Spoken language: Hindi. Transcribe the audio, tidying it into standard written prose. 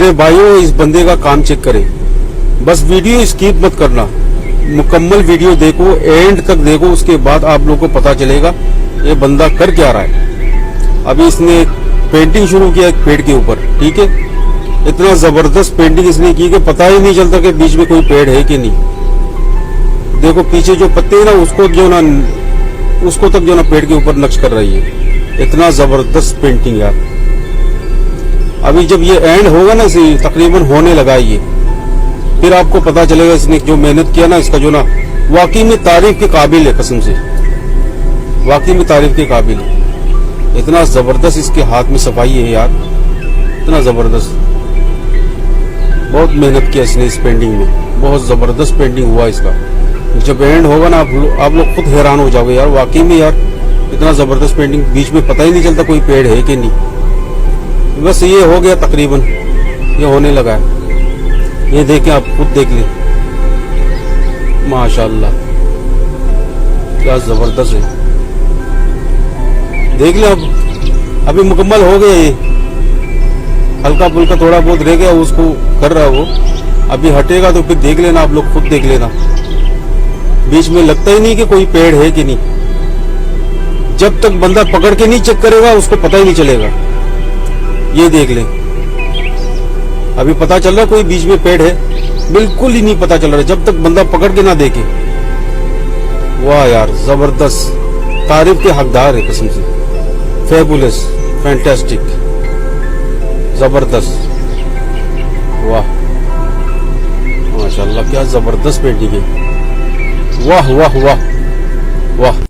मेरे भाइयों, इस बंदे का काम चेक करें। बस वीडियो स्किप मत करना, मुकम्मल वीडियो देखो, एंड तक देखो, उसके बाद आप लोगों को पता चलेगा ये बंदा कर क्या रहा है। अभी इसने पेंटिंग शुरू किया एक पेड़ के ऊपर, ठीक है। इतना जबरदस्त पेंटिंग इसने की कि पता ही नहीं चलता कि बीच में कोई पेड़ है कि नहीं। देखो पीछे जो पत्ते हैं ना, उसको तक जो ना पेड़ के ऊपर नक्श कर रही है। इतना जबरदस्त पेंटिंग यार। अभी जब ये एंड होगा ना, तकरीबन होने लगा ये, फिर आपको पता चलेगा इसने जो मेहनत किया ना, इसका जो ना वाकई में तारीफ के काबिल है, कसम से वाकई में तारीफ के काबिल है। इतना जबरदस्त इसके हाथ में सफाई है यार, इतना जबरदस्त। बहुत मेहनत किया इसने इस पेंटिंग में, बहुत जबरदस्त पेंटिंग हुआ इसका। जब एंड होगा ना, आप लोग खुद हैरान हो जाओगे यार, वाकई में यार इतना जबरदस्त पेंटिंग, बीच में पता ही नहीं चलता कोई पेड़ है कि नहीं। बस ये हो गया तकरीबन, ये होने लगा है। ये देखें, आप खुद देख लें, माशाल्लाह क्या जबरदस्त है। देख लें, अब अभी मुकम्मल हो गया ये, हल्का फुल्का थोड़ा बहुत रह गया, उसको कर रहा है वो। अभी हटेगा तो फिर देख लेना, आप लोग खुद देख लेना। बीच में लगता ही नहीं कि कोई पेड़ है कि नहीं। जब तक बंदा पकड़ के नहीं चेक करेगा, उसको पता ही नहीं चलेगा। ये देख ले, अभी पता चल रहा है कोई बीच में पेड़ है, बिल्कुल ही नहीं पता चल रहा जब तक बंदा पकड़ के ना देखे। वाह यार, जबरदस्त, तारीफ के हकदार है कसम से। फेबुलस, फैंटास्टिक, जबरदस्त, वाह माशाल्लाह क्या जबरदस्त पेंटिंग है। वाह वाह वाह वाह।